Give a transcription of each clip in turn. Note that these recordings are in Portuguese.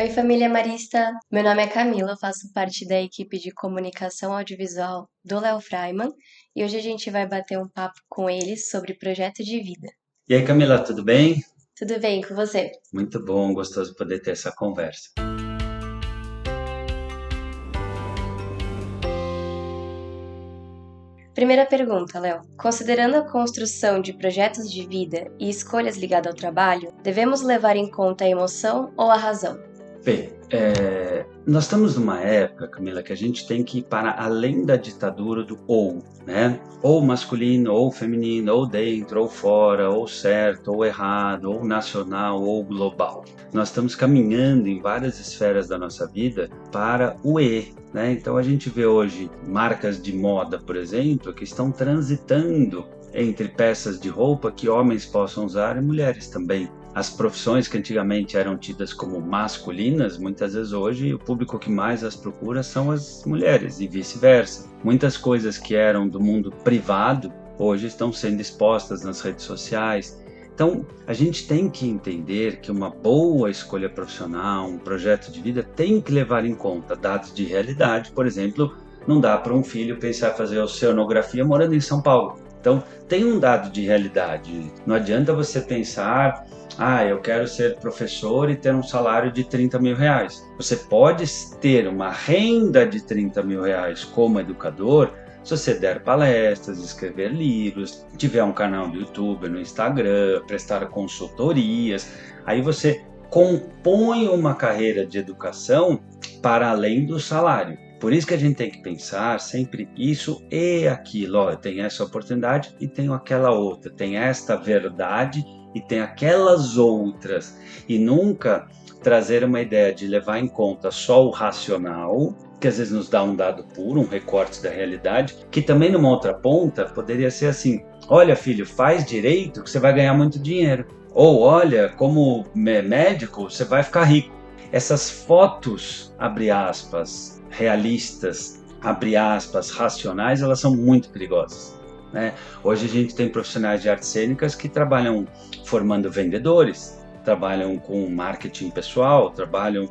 Oi, família Marista! Meu nome é Camila, eu faço parte da equipe de comunicação audiovisual do Léo Freiman e hoje a gente vai bater um papo com eles sobre projeto de vida. E aí, Camila, tudo bem? Tudo bem com você? Muito bom, gostoso poder ter essa conversa. Primeira pergunta, Léo. Considerando a construção de projetos de vida e escolhas ligadas ao trabalho, devemos levar em conta a emoção ou a razão? Bem, nós estamos numa época, Camila, que a gente tem que ir para além da ditadura do ou, né? Ou masculino, ou feminino, ou dentro, ou fora, ou certo, ou errado, ou nacional, ou global. Nós estamos caminhando em várias esferas da nossa vida para o E, né? Então a gente vê hoje marcas de moda, por exemplo, que estão transitando entre peças de roupa que homens possam usar e mulheres também. As profissões que antigamente eram tidas como masculinas, muitas vezes hoje o público que mais as procura são as mulheres e vice-versa. Muitas coisas que eram do mundo privado hoje estão sendo expostas nas redes sociais. Então, a gente tem que entender que uma boa escolha profissional, um projeto de vida tem que levar em conta dados de realidade. Por exemplo, não dá para um filho pensar em fazer oceanografia morando em São Paulo. Então, tem um dado de realidade. Não adianta você pensar, eu quero ser professor e ter um salário de 30 mil reais. Você pode ter uma renda de 30 mil reais como educador se você der palestras, escrever livros, tiver um canal no YouTube, no Instagram, prestar consultorias. Aí você compõe uma carreira de educação para além do salário. Por isso que a gente tem que pensar sempre isso e aquilo. Eu tenho essa oportunidade e tenho aquela outra. Tem esta verdade e tem aquelas outras. E nunca trazer uma ideia de levar em conta só o racional, que às vezes nos dá um dado puro, um recorte da realidade, que também numa outra ponta poderia ser assim: olha, filho, faz direito que você vai ganhar muito dinheiro. Ou olha, como médico, você vai ficar rico. Essas fotos, abre aspas, realistas, abre aspas, racionais, elas são muito perigosas, né? Hoje a gente tem profissionais de artes cênicas que trabalham formando vendedores, trabalham com marketing pessoal, trabalham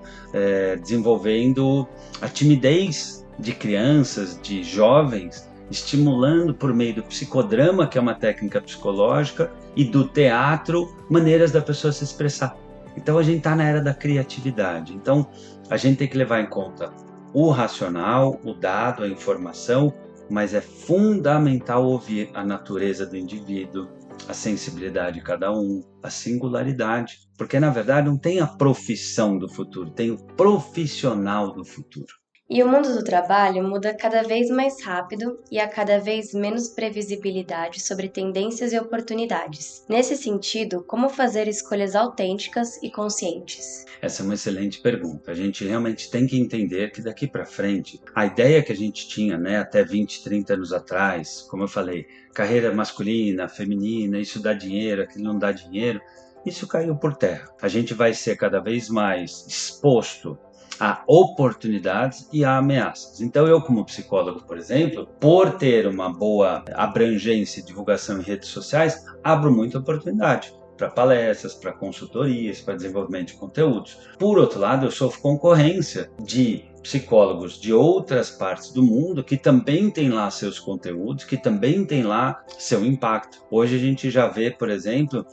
desenvolvendo a timidez de crianças, de jovens, estimulando por meio do psicodrama, que é uma técnica psicológica, e do teatro, maneiras da pessoa se expressar. Então a gente está na era da criatividade. Então a gente tem que levar em conta o racional, o dado, a informação, mas é fundamental ouvir a natureza do indivíduo, a sensibilidade de cada um, a singularidade, porque na verdade não tem a profissão do futuro, tem o profissional do futuro. E o mundo do trabalho muda cada vez mais rápido e há cada vez menos previsibilidade sobre tendências e oportunidades. Nesse sentido, como fazer escolhas autênticas e conscientes? Essa é uma excelente pergunta. A gente realmente tem que entender que daqui para frente, a ideia que a gente tinha, né, até 20, 30 anos atrás, como eu falei, carreira masculina, feminina, isso dá dinheiro, aquilo não dá dinheiro, isso caiu por terra. A gente vai ser cada vez mais exposto a oportunidades e a ameaças. Então eu, como psicólogo, por exemplo, por ter uma boa abrangência e divulgação em redes sociais, abro muita oportunidade para palestras, para consultorias, para desenvolvimento de conteúdos. Por outro lado, eu sofro concorrência de psicólogos de outras partes do mundo que também têm lá seus conteúdos, que também têm lá seu impacto. Hoje a gente já vê, por exemplo,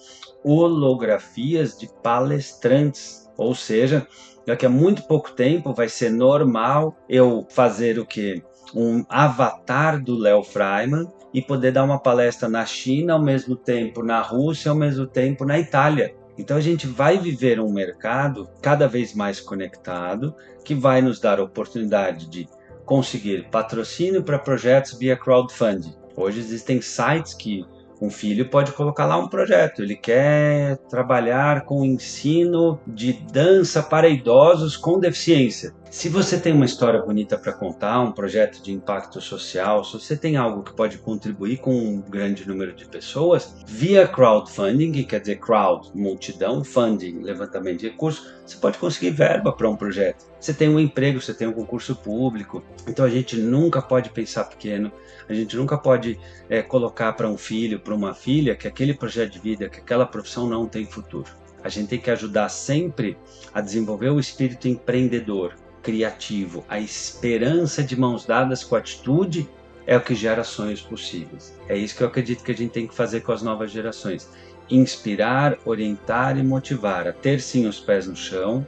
holografias de palestrantes, ou seja, daqui a muito pouco tempo vai ser normal eu fazer o quê? Um avatar do Léo Freiman e poder dar uma palestra na China, ao mesmo tempo na Rússia, ao mesmo tempo na Itália. Então a gente vai viver um mercado cada vez mais conectado, que vai nos dar a oportunidade de conseguir patrocínio para projetos via crowdfunding. Hoje existem sites que um filho pode colocar lá um projeto, ele quer trabalhar com o ensino de dança para idosos com deficiência. Se você tem uma história bonita para contar, um projeto de impacto social, se você tem algo que pode contribuir com um grande número de pessoas, via crowdfunding, que quer dizer crowd, multidão, funding, levantamento de recursos, você pode conseguir verba para um projeto. Você tem um emprego, você tem um concurso público, então a gente nunca pode pensar pequeno, a gente nunca pode colocar para um filho, para uma filha, que aquele projeto de vida, que aquela profissão não tem futuro. A gente tem que ajudar sempre a desenvolver o espírito empreendedor, criativo. A esperança de mãos dadas com a atitude é o que gera sonhos possíveis. É isso que eu acredito que a gente tem que fazer com as novas gerações. Inspirar, orientar e motivar a ter sim os pés no chão,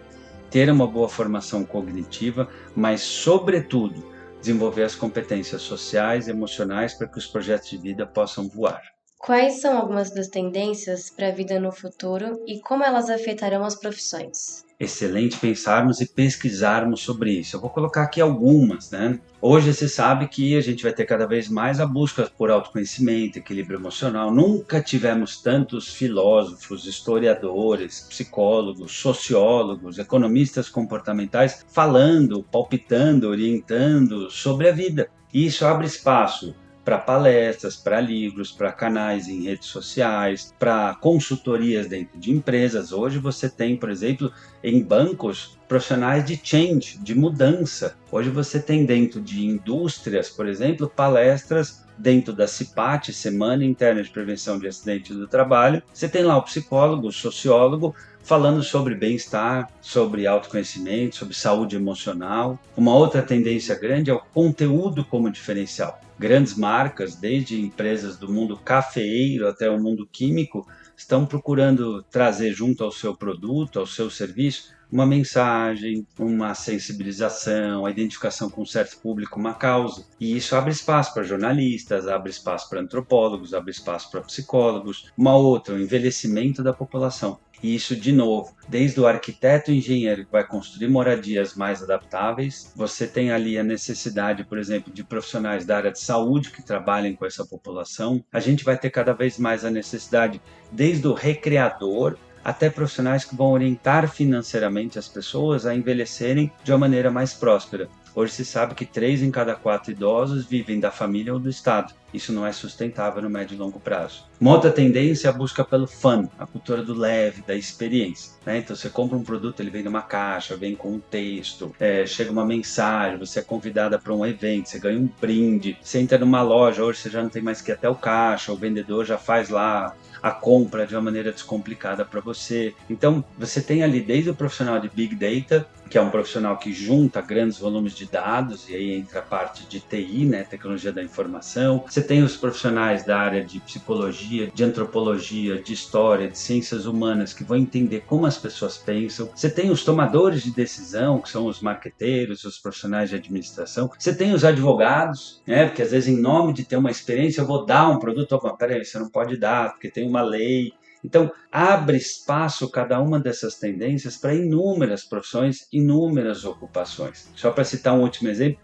ter uma boa formação cognitiva, mas sobretudo desenvolver as competências sociais e emocionais para que os projetos de vida possam voar. Quais são algumas das tendências para a vida no futuro e como elas afetarão as profissões? Excelente pensarmos e pesquisarmos sobre isso. Eu vou colocar aqui algumas, né? Hoje se sabe que a gente vai ter cada vez mais a busca por autoconhecimento, equilíbrio emocional. Nunca tivemos tantos filósofos, historiadores, psicólogos, sociólogos, economistas comportamentais falando, palpitando, orientando sobre a vida. E isso abre espaço para palestras, para livros, para canais em redes sociais, para consultorias dentro de empresas. Hoje você tem, por exemplo, em bancos, profissionais de change, de mudança. Hoje você tem dentro de indústrias, por exemplo, palestras dentro da CIPAT, Semana Interna de Prevenção de Acidentes do Trabalho. Você tem lá o psicólogo, o sociólogo, falando sobre bem-estar, sobre autoconhecimento, sobre saúde emocional. Uma outra tendência grande é o conteúdo como diferencial. Grandes marcas, desde empresas do mundo cafeeiro até o mundo químico, estão procurando trazer junto ao seu produto, ao seu serviço, uma mensagem, uma sensibilização, a identificação com um certo público, uma causa. E isso abre espaço para jornalistas, abre espaço para antropólogos, abre espaço para psicólogos. Uma outra, o envelhecimento da população. E isso, de novo, desde o arquiteto e engenheiro que vai construir moradias mais adaptáveis, você tem ali a necessidade, por exemplo, de profissionais da área de saúde que trabalhem com essa população. A gente vai ter cada vez mais a necessidade, desde o recreador até profissionais que vão orientar financeiramente as pessoas a envelhecerem de uma maneira mais próspera. Hoje se sabe que 3 em cada 4 idosos vivem da família ou do Estado. Isso não é sustentável no médio e longo prazo. Uma outra tendência é a busca pelo fun, a cultura do leve, da experiência. Né? Então você compra um produto, ele vem numa caixa, vem com um texto, chega uma mensagem, você é convidada para um evento, você ganha um brinde, você entra numa loja, hoje você já não tem mais que ir até o caixa, o vendedor já faz lá a compra de uma maneira descomplicada para você. Então, você tem ali desde o profissional de Big Data, que é um profissional que junta grandes volumes de dados, e aí entra a parte de TI, né, tecnologia da informação. Você tem os profissionais da área de psicologia, de antropologia, de história, de ciências humanas, que vão entender como as pessoas pensam. Você tem os tomadores de decisão, que são os marqueteiros, os profissionais de administração. Você tem os advogados, né, porque às vezes em nome de ter uma experiência, eu vou dar um produto, peraí, você não pode dar, porque tem uma lei. Então, abre espaço cada uma dessas tendências para inúmeras profissões, inúmeras ocupações. Só para citar um último exemplo,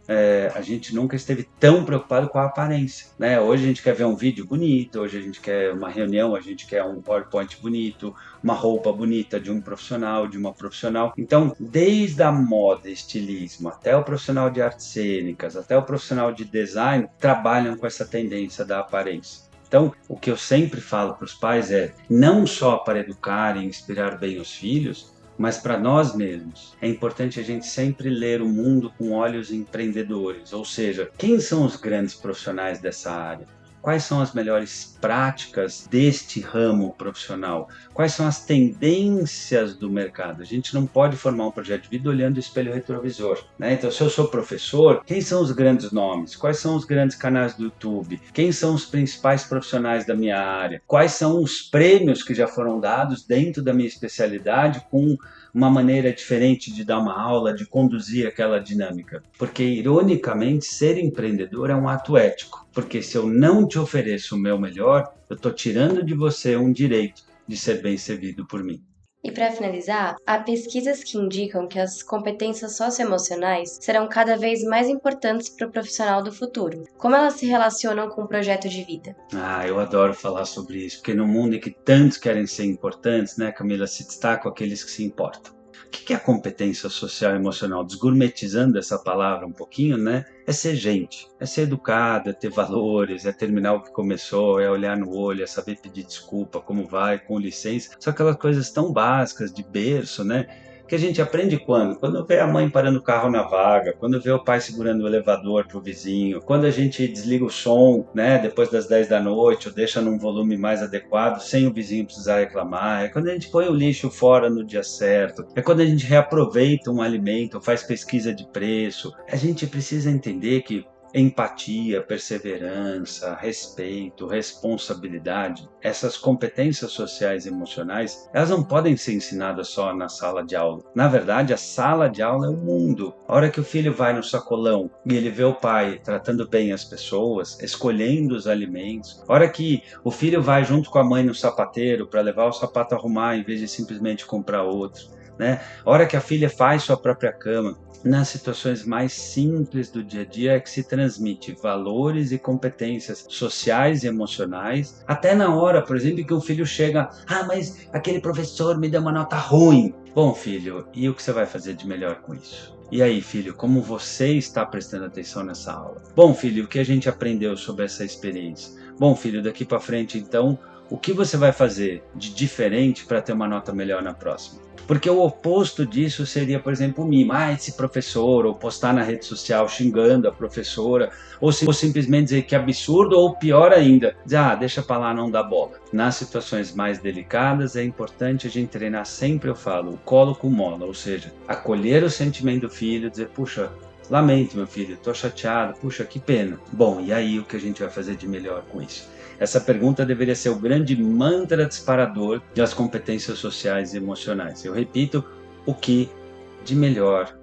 a gente nunca esteve tão preocupado com a aparência. Né? Hoje a gente quer ver um vídeo bonito, hoje a gente quer uma reunião, a gente quer um PowerPoint bonito, uma roupa bonita de um profissional, de uma profissional. Então, desde a moda, estilismo, até o profissional de artes cênicas, até o profissional de design, trabalham com essa tendência da aparência. Então, o que eu sempre falo para os pais é não só para educar e inspirar bem os filhos, mas para nós mesmos. É importante a gente sempre ler o mundo com olhos empreendedores, ou seja, quem são os grandes profissionais dessa área? Quais são as melhores práticas deste ramo profissional? Quais são as tendências do mercado? A gente não pode formar um projeto de vida olhando o espelho retrovisor. Né? Então, se eu sou professor, quem são os grandes nomes? Quais são os grandes canais do YouTube? Quem são os principais profissionais da minha área? Quais são os prêmios que já foram dados dentro da minha especialidade com uma maneira diferente de dar uma aula, de conduzir aquela dinâmica? Porque, ironicamente, ser empreendedor é um ato ético. Porque se eu não te ofereço o meu melhor, eu estou tirando de você um direito de ser bem servido por mim. E para finalizar, há pesquisas que indicam que as competências socioemocionais serão cada vez mais importantes para o profissional do futuro. Como elas se relacionam com o projeto de vida? Eu adoro falar sobre isso, porque no mundo em que tantos querem ser importantes, né, Camila, se destacam aqueles que se importam. O que é a competência social e emocional? Desgourmetizando essa palavra um pouquinho, né? É ser gente, é ser educado, é ter valores, é terminar o que começou, é olhar no olho, é saber pedir desculpa, como vai, com licença. São aquelas coisas tão básicas de berço, né? Que a gente aprende quando? Quando vê a mãe parando o carro na vaga, quando vê o pai segurando o elevador pro vizinho, quando a gente desliga o som, né, depois das 10 da noite, ou deixa num volume mais adequado, sem o vizinho precisar reclamar, é quando a gente põe o lixo fora no dia certo, é quando a gente reaproveita um alimento, faz pesquisa de preço. A gente precisa entender que empatia, perseverança, respeito, responsabilidade, essas competências sociais e emocionais, elas não podem ser ensinadas só na sala de aula. Na verdade, a sala de aula é o mundo. A hora que o filho vai no sacolão e ele vê o pai tratando bem as pessoas, escolhendo os alimentos, a hora que o filho vai junto com a mãe no sapateiro para levar o sapato a arrumar em vez de simplesmente comprar outro, né? A hora que a filha faz sua própria cama, nas situações mais simples do dia a dia é que se transmite valores e competências sociais e emocionais. Até na hora, por exemplo, que o filho chega, mas aquele professor me deu uma nota ruim. Bom, filho, e o que você vai fazer de melhor com isso? E aí, filho, como você está prestando atenção nessa aula? Bom, filho, o que a gente aprendeu sobre essa experiência? Bom, filho, daqui para frente, então, o que você vai fazer de diferente para ter uma nota melhor na próxima? Porque o oposto disso seria, por exemplo, mimar esse professor, ou postar na rede social xingando a professora, ou simplesmente dizer que absurdo, ou pior ainda, dizer, deixa pra lá, não dá bola. Nas situações mais delicadas, é importante a gente treinar sempre, eu falo, o colo com mola, ou seja, acolher o sentimento do filho, dizer, puxa, lamento, meu filho, tô chateado, puxa, que pena. Bom, e aí o que a gente vai fazer de melhor com isso? Essa pergunta deveria ser o grande mantra disparador das competências sociais e emocionais. Eu repito, o que de melhor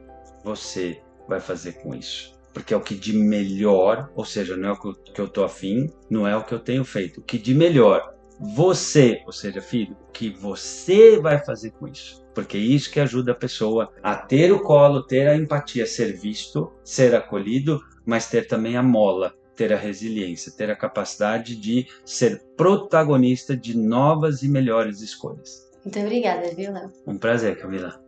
você vai fazer com isso? Porque é o que de melhor, ou seja, não é o que eu estou afim, não é o que eu tenho feito. O que de melhor você, ou seja, filho, o que você vai fazer com isso? Porque é isso que ajuda a pessoa a ter o colo, ter a empatia, ser visto, ser acolhido, mas ter também a mola, ter a resiliência, ter a capacidade de ser protagonista de novas e melhores escolhas. Muito obrigada, viu, Léo? Um prazer, Camila.